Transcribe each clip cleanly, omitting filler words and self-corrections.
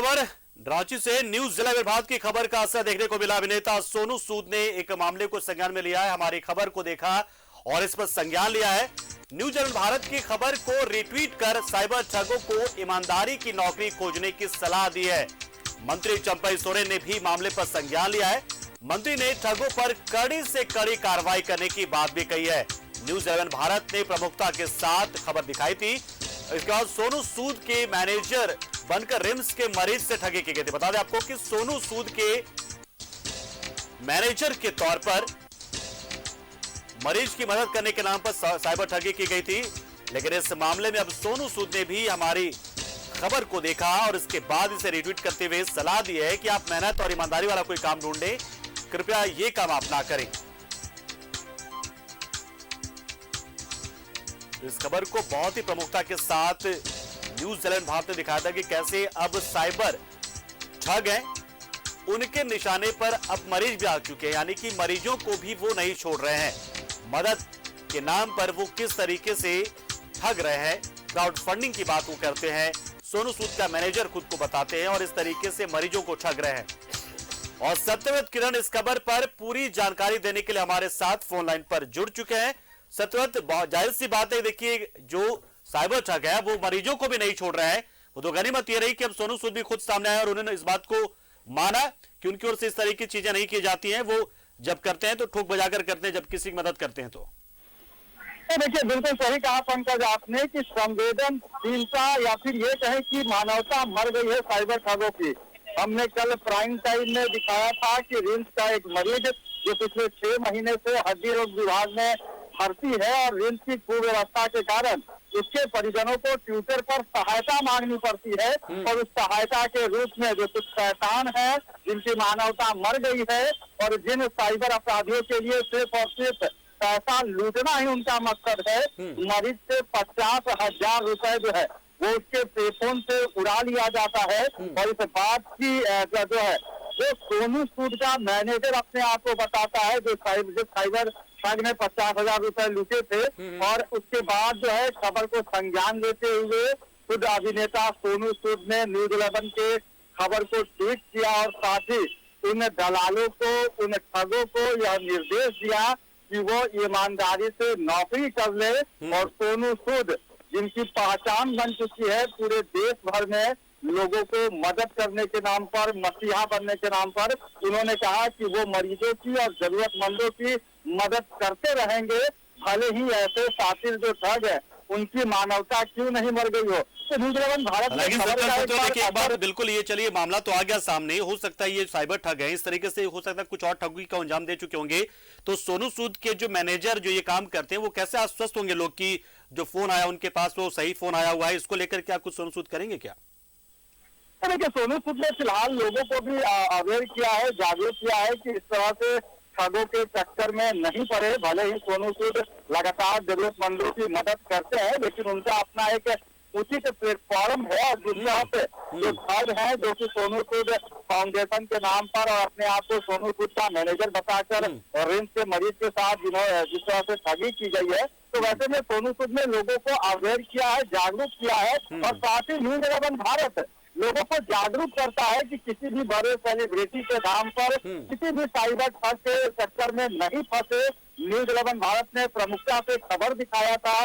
खबर रांची से न्यूज जिला विभाग की खबर का असर देखने को मिला। अभिनेता सोनू सूद ने एक मामले को संज्ञान में लिया है, हमारी खबर को देखा और इस पर संज्ञान लिया है। न्यूज एवं भारत की खबर को रिट्वीट कर साइबर ठगों को ईमानदारी की नौकरी खोजने की सलाह दी है। मंत्री चंपई सोरेन ने भी मामले पर संज्ञान लिया है। मंत्री ने ठगों पर कड़ी से कड़ी कार्रवाई करने की बात भी कही है। न्यूज एवं भारत ने प्रमुखता के साथ खबर दिखाई थी। इसके बाद सोनू सूद के मैनेजर बनकर रिम्स के मरीज से ठगी की गई थी। बता दें आपको कि सोनू सूद के मैनेजर के तौर पर मरीज की मदद करने के नाम पर साइबर ठगी की गई थी। लेकिन इस मामले में अब सोनू सूद ने भी हमारी खबर को देखा और इसके बाद इसे रिट्वीट करते हुए सलाह दी है कि आप मेहनत और ईमानदारी वाला कोई काम ढूंढें, कृपया ये काम आप ना करें। इस खबर को बहुत ही प्रमुखता के साथ न्यूज चैनल भारत ने दिखाया था कि कैसे अब साइबर ठग हैं, उनके निशाने पर अब मरीज भी आ चुके हैं, यानी कि मरीजों को भी वो नहीं छोड़ रहे हैं। मदद के नाम पर वो किस तरीके से ठग रहे हैं, क्राउड फंडिंग की बात वो करते हैं। सोनू सूद का मैनेजर खुद को बताते हैं और इस तरीके से मरीजों को ठग रहे हैं। और सत्यव्रत किरण इस खबर पर पूरी जानकारी देने के लिए हमारे साथ फोन लाइन पर जुड़ चुके हैं। सत्यव्रत, जाहिर सी बात है, देखिए जो साइबर ठग है वो मरीजों को भी नहीं छोड़ रहा है। वो तो गनीमत ये रही कि अब सोनू सूद भी खुद सामने आया और उन्होंने इस बात को माना कि उनकी ओर से इस तरह की चीजें नहीं की जाती हैं। वो जब करते हैं तो ठोक बजाकर करते हैं, जब किसी की मदद करते हैं तो देखिए, बिल्कुल सही कहा पंकज आपने कि संवेदनशीलता या फिर ये कहें कि मानवता मर गई है साइबर ठगों की। हमने कल प्राइम टाइम में दिखाया था कि रिम्स का एक मरीज जो पिछले 6 महीने से हड्डी रोग विभाग में भर्ती है और रिम्स की कुव्यवस्था के कारण उसके परिजनों को ट्विटर पर सहायता मांगनी पड़ती है और उस सहायता के रूप में जो कुछ शैतान है जिनकी मानवता मर गई है और जिन साइबर अपराधियों के लिए सिर्फ और सिर्फ पैसा लूटना ही उनका मकसद है, मरीज से 50,000 रुपए जो है वो उसके पेफोन से उड़ा लिया जाता है। और इस बात की जो है वो सोनू सूद का मैनेजर अपने आप को बताता है जो साइबर ठग ने 50,000 रुपए लूटे थे। और उसके बाद जो है खबर को संज्ञान लेते हुए खुद अभिनेता सोनू सूद ने न्यूज 11 के खबर को ट्वीट किया और साथ ही उन दलालों को, उन ठगों को यह निर्देश दिया कि वो ईमानदारी से नौकरी कर ले। और सोनू सूद जिनकी पहचान बन चुकी है पूरे देश भर में लोगों को मदद करने के नाम पर, मसीहा बनने के नाम पर, उन्होंने कहा कि वो मरीजों की और जरूरतमंदों की मदद करते रहेंगे, भले ही ऐसे शातिर जो ठग है उनकी मानवता क्यों नहीं मर गई हो। तो न्यूज 11 भारत में देखिए एक बार बिल्कुल ये चलिए मामला तो आ गया सामने, हो सकता है ये साइबर ठग है, इस तरीके से हो सकता है कुछ और ठगी का अंजाम दे चुके होंगे। तो सोनू सूद के जो मैनेजर जो ये काम करते हैं वो कैसे आश्वस्त होंगे लोग की जो फोन आया उनके पास वो सही फोन आया हुआ है, इसको लेकर क्या कुछ सोनू सूद करेंगे क्या? देखिए, सोनू सूद ने फिलहाल लोगों को भी अवेयर किया है, जागरूक किया है कि इस तरह से ठगों के चक्कर में नहीं पड़े। भले ही सोनू सूद लगातार जरूरतमंदों की मदद करते हैं लेकिन उनका अपना एक उचित प्लेटफॉर्म है और दूसरा पे जो ठग है जो कि सोनू सूद फाउंडेशन के नाम पर और अपने आप को सोनू सूद का मैनेजर बताकर रिम्स के मरीज के साथ जिस तरह से ठगी की गई है, तो वैसे में सोनू सूद ने लोगों को अवेयर किया है, जागरूक किया है। और साथ ही न्यूज 11 भारत लोगों को जागरूक करता है कि किसी भी बड़े सेलिब्रिटी के नाम पर किसी भी साइबर ठग के चक्कर में नहीं फंसे। न्यूज 11 भारत ने प्रमुखता से खबर दिखाया था।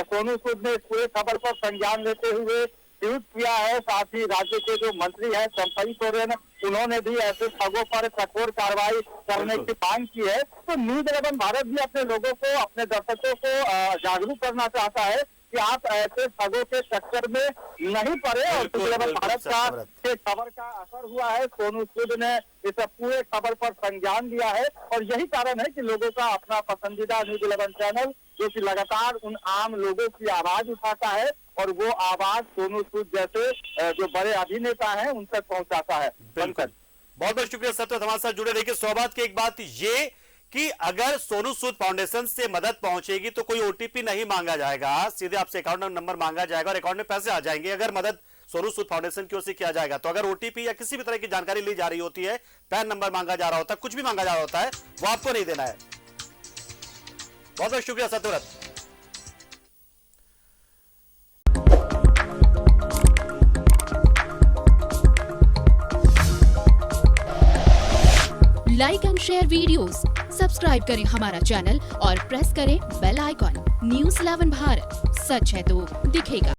सोनू सूद ने इस पूरे खबर पर संज्ञान लेते हुए ट्वीट किया है। साथ ही राज्य के जो मंत्री हैं चंपई सोरेन, उन्होंने भी ऐसे ठगों पर कठोर कार्रवाई करने की मांग की है। तो न्यूज 11 भारत भी अपने लोगों को, अपने दर्शकों को जागरूक करना चाहता है कि आप ऐसे ठगों के चक्कर में नहीं पड़े। और भारत का खबर का असर हुआ है, सोनू सूद ने इस पूरे खबर पर संज्ञान लिया है और यही कारण है कि लोगों का अपना पसंदीदा न्यूज 11 चैनल जो कि लगातार उन आम लोगों की आवाज उठाता है और वो आवाज सोनू सूद जैसे जो बड़े अभिनेता हैं उन तक पहुंचाता है। बिल्कुल, बहुत बहुत शुक्रिया सत्यव्रत हमारे साथ जुड़े। देखिए सौभाग्य की एक बात ये कि अगर सोनू सूद फाउंडेशन से मदद पहुंचेगी तो कोई ओटीपी नहीं मांगा जाएगा, सीधे आपसे अकाउंट नंबर मांगा जाएगा और अकाउंट में पैसे आ जाएंगे। अगर मदद सोनू सूद फाउंडेशन की ओर से किया जाएगा तो अगर ओटीपी या किसी भी तरह की जानकारी ली जा रही होती है, पैन नंबर मांगा जा रहा होता है, कुछ भी मांगा जा रहा होता है, वो आपको नहीं देना है। बहुत बहुत शुक्रिया Satyavrat. Like and share videos, subscribe करें हमारा चैनल और प्रेस करें बेल आइकॉन। न्यूज़ 11 भारत, सच है तो दिखेगा।